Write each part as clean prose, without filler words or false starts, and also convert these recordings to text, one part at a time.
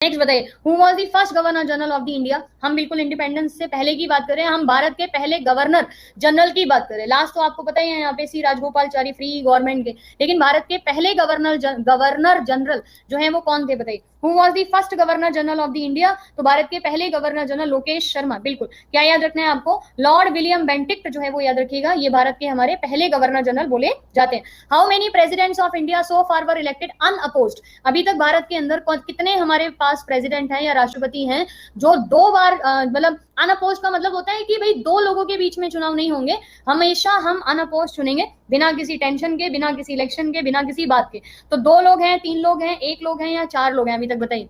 Next बताइए, who was the first governor general of the India. हम बिल्कुल independence से पहले की बात कर रहे हैं, हम भारत के पहले गवर्नर जनरल की बात कर रहे हैं। लास्ट तो आपको पता ही है यहाँ पे सी राजगोपालचारी फ्री गवर्नमेंट के, लेकिन भारत के पहले गवर्नर जनरल जो है वो कौन थे बताइए। Who was the first governor general of the India, तो भारत के पहले गवर्नर जनरल लोकेश शर्मा। बिल्कुल, क्या याद रखना है आपको, लॉर्ड विलियम बेंटिक्ट जो है वो याद रखिएगा, ये भारत के हमारे पहले गवर्नर जनरल बोले जाते हैं। How many presidents of India so far were elected unopposed. अभी तक भारत के अंदर कितने हमारे पास प्रेसिडेंट हैं या राष्ट्रपति हैं जो 2 बार मतलब अनअपोज का मतलब होता है कि भाई 2 लोगों के बीच में चुनाव नहीं होंगे, हमेशा हम अनअपोज चुनेंगे, बिना किसी टेंशन के, बिना किसी इलेक्शन के, बिना किसी बात के। तो 2 लोग हैं, 3 लोग हैं, 1 लोग हैं या 4 लोग हैं अभी तक बताइए।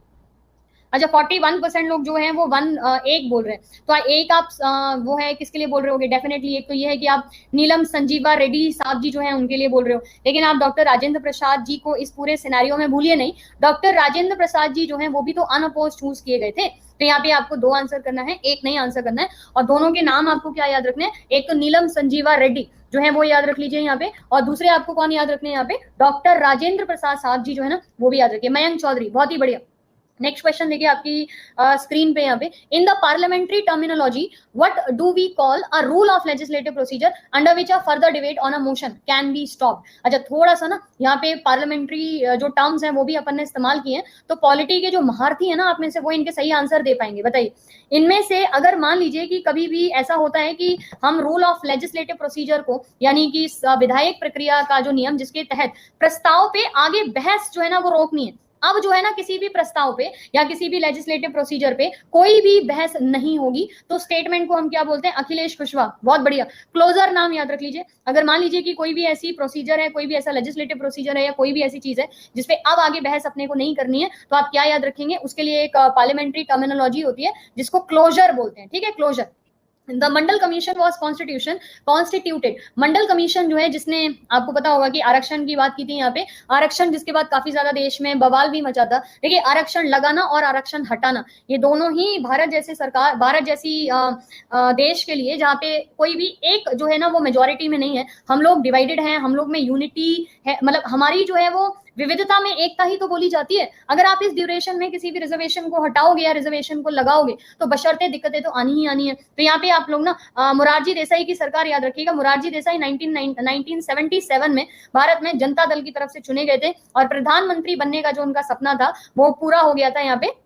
अच्छा, 41% लोग जो हैं वो एक बोल रहे हैं। तो एक आप वो है किसके लिए बोल रहे होगे, डेफिनेटली एक तो ये है कि आप नीलम संजीवा रेड्डी साहब जी जो है उनके लिए बोल रहे हो, लेकिन आप डॉक्टर राजेंद्र प्रसाद जी को इस पूरे सिनेरियो में भूलिए नहीं। डॉक्टर राजेंद्र प्रसाद जी जो है वो भी तो अनअपोज चूज किए गए थे। तो यहाँ पे आपको 2 आंसर करना है, एक नहीं आंसर करना है, और दोनों के नाम आपको क्या याद रखने हैं, एक तो नीलम संजीवा रेड्डी जो है वो याद रख लीजिए यहाँ पे, और दूसरे आपको कौन याद रखने हैं यहाँ पे, डॉक्टर राजेंद्र प्रसाद साहब जी जो है ना वो भी याद रखिए। मयंक चौधरी, बहुत ही बढ़िया। नेक्स्ट क्वेश्चन देखिए आपकी स्क्रीन पे यहाँ पे, in the parliamentary terminology what do we call a rule of legislative procedure under which a further debate on a motion can be stop. अच्छा, थोड़ा सा ना यहाँ पे पार्लियामेंट्री जो टर्म्स हैं वो भी अपन ने इस्तेमाल किए हैं, तो पॉलिटी के जो महारथी है ना आप में से, वो इनके सही आंसर दे पाएंगे। बताइए, इनमें से अगर मान लीजिए कि कभी भी ऐसा होता है कि हम रूल ऑफ लेजिस्लेटिव प्रोसीजर को, यानी कि विधायक प्रक्रिया का जो नियम जिसके तहत प्रस्ताव पे आगे बहस जो है ना वो रोकनी है, अब जो है ना किसी भी प्रस्ताव पे या किसी भी लेजिस्लेटिव प्रोसीजर पे कोई भी बहस नहीं होगी, तो स्टेटमेंट को हम क्या बोलते हैं, अखिलेश कुशवाहा। बहुत बढ़िया, क्लोजर नाम याद रख लीजिए। अगर मान लीजिए कि कोई भी ऐसी प्रोसीजर है, कोई भी ऐसा लेजिस्लेटिव प्रोसीजर है या कोई भी ऐसी चीज है जिसपे अब आगे बहस अपने को नहीं करनी है, तो आप क्या याद रखेंगे, उसके लिए एक पार्लियामेंट्री टर्मिनोलॉजी होती है जिसको क्लोजर बोलते हैं। ठीक है, closure. The Mandal commission was constituted. Mandal commission जो है, जिसने आपको पता होगा कि आरक्षण की बात की थी यहाँ पे, आरक्षण जिसके बाद काफी ज्यादा देश में बवाल भी मचा था। देखिए, आरक्षण लगाना और आरक्षण हटाना, ये दोनों ही भारत जैसी सरकार, भारत जैसी देश के लिए जहाँ पे कोई भी एक जो है ना वो मेजोरिटी में नहीं है, हम लोग डिवाइडेड हैं, हम लोग में यूनिटी है, मतलब हमारी जो है वो विविधता में एकता ही तो बोली जाती है। अगर आप इस ड्यूरेशन में किसी भी रिजर्वेशन को हटाओगे या रिजर्वेशन को लगाओगे तो बशर्ते दिक्कतें तो आनी ही आनी है। तो यहाँ पे आप लोग ना मुरारजी देसाई की सरकार याद रखिएगा। मुरारजी देसाई 1977 में भारत में जनता दल की तरफ से चुने गए थे, और प्रधानमंत्री बनने का जो उनका सपना था वो पूरा हो गया था यहाँ पे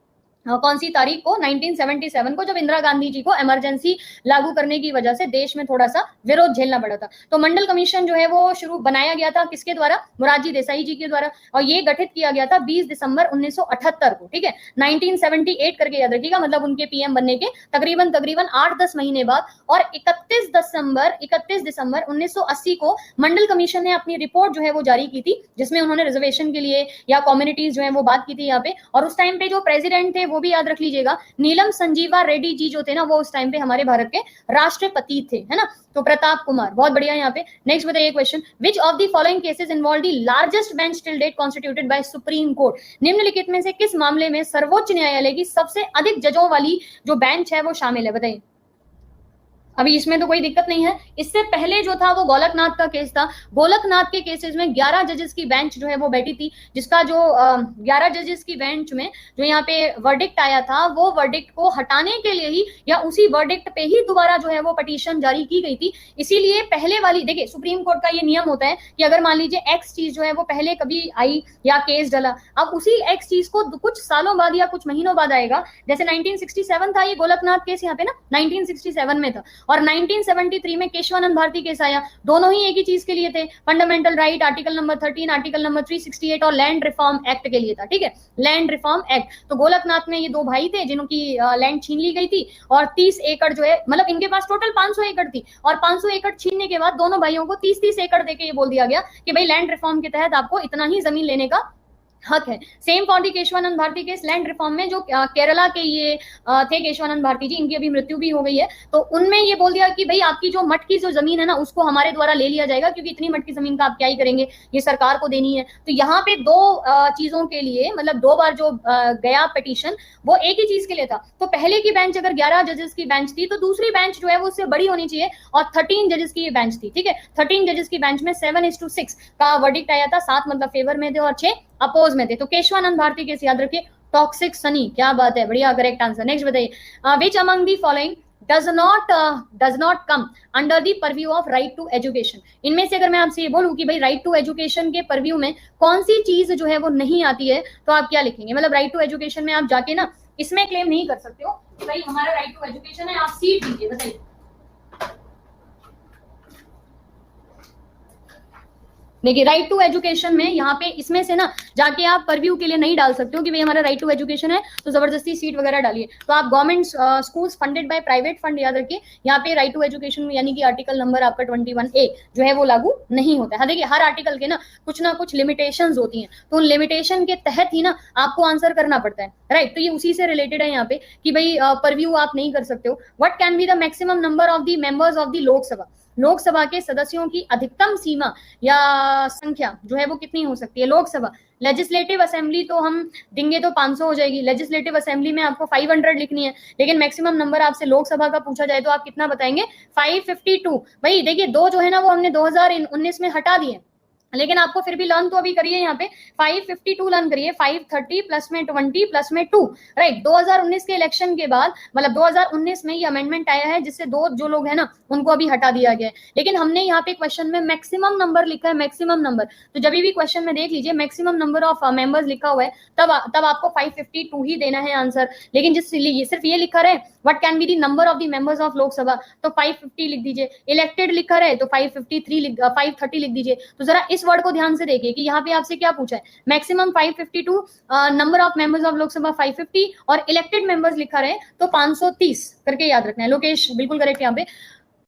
कौन सी तारीख को, 1977 को, जब इंदिरा गांधी जी को इमरजेंसी लागू करने की वजह से देश में थोड़ा सा विरोध झेलना पड़ा था। तो मंडल कमीशन जो है वो शुरू बनाया गया था किसके द्वारा, मुरारजी देसाई जी के द्वारा, और ये गठित किया गया था 20 दिसंबर 1978 को। ठीक है, 1978 करके याद रखिएगा, मतलब उनके पीएम बनने के तकरीबन 8-10 महीने बाद। और 31 दिसंबर 1980 को मंडल कमीशन ने अपनी रिपोर्ट जो है वो जारी की थी, जिसमें उन्होंने रिजर्वेशन के लिए या कम्युनिटीज जो है वो बात की थी यहाँ पे। और उस टाइम पे जो प्रेसिडेंट थे वो भी याद रख लीजिएगा, नीलम संजीवा रेड्डी जी जो थे ना, वो उस टाइम पे हमारे भारत के राष्ट्रपति थे, है ना, तो प्रताप कुमार। बहुत बढ़िया यहाँ पे। नेक्स्ट बताइए question, which of the following cases involve the largest bench till date constituted by supreme court. निम्नलिखित में से किस मामले में सर्वोच्च न्यायालय की सबसे अधिक जजों वाली जो बेंच है वो शामिल है, बताइए। अभी इसमें तो कोई दिक्कत नहीं है। इससे पहले जो था वो गोलकनाथ का केस था। गोलकनाथ के केसेस में 11 जजेस की बेंच जो है वो बैठी थी, जिसका जो 11 जजेस की बेंच में जो यहाँ पे वर्डिक्ट आया था, वो वर्डिक्ट को हटाने के लिए ही या उसी वर्डिक्ट पे ही दोबारा जो है वो पिटीशन जारी की गई थी। इसीलिए पहले वाली, देखिए सुप्रीम कोर्ट का ये नियम होता है कि अगर मान लीजिए एक्स चीज जो है वो पहले कभी आई या केस डला, अब उसी एक्स चीज को कुछ सालों बाद या कुछ महीनों बाद आएगा। जैसे 1967 था ये गोलकनाथ केस, यहाँ पे ना 1967 में था, और 1973 में केशवानंद भारती केस आया। दोनों ही एक ही चीज के लिए थे, fundamental right article number 13, article number 368 और लैंड रिफॉर्म एक्ट के लिए था। ठीक है, लैंड रिफॉर्म एक्ट। तो गोलकनाथ में ये 2 भाई थे जिनकी लैंड छीन ली गई थी, और 30 एकड़ जो है, मतलब इनके पास टोटल 500 एकड़ थी, और 500 एकड़ छीनने के बाद दोनों भाइयों को 30-30 एकड़ देके ये बोल दिया गया कि भाई लैंड रिफॉर्म के तहत आपको इतना ही जमीन लेने का हक है। Same for the Kesavananda Bharati case, land reform में जो केरला के ये थे केशवानंद भारती जी, इनकी अभी मृत्यु भी हो गई है, तो उनमें ये बोल दिया कि भाई आपकी जो मठ की जो जमीन है ना उसको हमारे द्वारा ले लिया जाएगा, क्योंकि इतनी मठ की जमीन का आप क्या ही करेंगे, ये सरकार को देनी है। तो यहाँ पे 2 चीजों के लिए, मतलब 2 बार जो गया पिटीशन वो एक ही चीज के लिए था। तो पहले की बेंच अगर 11 जजेस की बेंच थी, तो दूसरी बेंच जो है वो उससे बड़ी होनी चाहिए, और 13 जजेस की ये बेंच थी। ठीक है, 13 जजेस की बेंच में 7:6 का वर्डिक्ट आया था। 7 मतलब फेवर में थे और 6 अपोज में थे। तो केशवानंद भारती केस याद रखिए, टॉक्सिक सनी, क्या बात है, बढ़िया, करेक्ट आंसर। नेक्स्ट बताइए, which among the following does not come under the purview of right to education। इनमें से अगर मैं आपसे ये बोलूं कि भाई राइट टू एजुकेशन के परव्यू में कौन सी चीज जो है वो नहीं आती है, तो आप क्या लिखेंगे? मतलब राइट टू एजुकेशन में आप जाके ना इसमें क्लेम नहीं कर सकते हो कि भाई हमारा राइट टू एजुकेशन है, आप सीट लीजिए, बताइए। देखिए राइट टू एजुकेशन में यहाँ पे इसमें से ना जाके आप परव्यू के लिए नहीं डाल सकते हो कि भाई हमारा राइट टू एजुकेशन है तो जबरदस्ती सीट वगैरह डालिए। तो आप government schools funded by private fund याद रखिए, यहाँ पे राइट टू एजुकेशन यानी कि आर्टिकल नंबर आपका 21A जो है वो लागू नहीं होता है। हाँ देखिए हर आर्टिकल के ना कुछ लिमिटेशंस होती हैं, तो उन लिमिटेशन के तहत ही ना आपको आंसर करना पड़ता है, राइट। तो ये उसी से रिलेटेड है यहाँ पे कि भाई परव्यू आप नहीं कर सकते हो। What can be the maximum number of the members of the Lok Sabha, Lok Sabha के सदस्यों की अधिकतम सीमा या संख्या जो है वो कितनी हो सकती है? लोकसभा, लेजिस्लेटिव असेंबली तो हम देंगे तो 500 हो जाएगी, लेजिस्लेटिव असेंबली में आपको 500 लिखनी है, लेकिन मैक्सिमम नंबर आपसे लोकसभा का पूछा जाए तो आप कितना बताएंगे? 552। भाई देखिए दो जो है ना वो हमने 2019 में हटा दिए, लेकिन आपको फिर भी लर्न तो अभी करिए, यहाँ पे 552 लर्न करिए, 530 प्लस में 20 प्लस में 2, राइट। 2019 के इलेक्शन के बाद मतलब 2019 में ये अमेंडमेंट आया है जिससे दो जो लोग हैं ना उनको अभी हटा दिया गया है, लेकिन हमने यहाँ पे क्वेश्चन में मैक्सिमम नंबर लिखा है, मैक्सिमम नंबर। तो जब भी क्वेश्चन में देख लीजिए मैक्सिमम नंबर ऑफ मेंबर्स लिखा हुआ है तब आपको 552 ही देना है आंसर। लेकिन जिस सिर्फ ये लिखा रहे what can be the number of the members of Lok Sabha तो 550 लिख दीजिए, इलेक्टेड लिखा रहे तो 530 लिख दीजिए। तो जरा इस वर्ड को ध्यान से देखिए कि यहाँ पे आपसे क्या पूछा है, maximum 552, number of members of Lok Sabha 550 और इलेक्टेड मेंबर्स लिखा रहे तो 530 करके याद रखना है। लोकेश बिल्कुल करेक्ट यहाँ पे।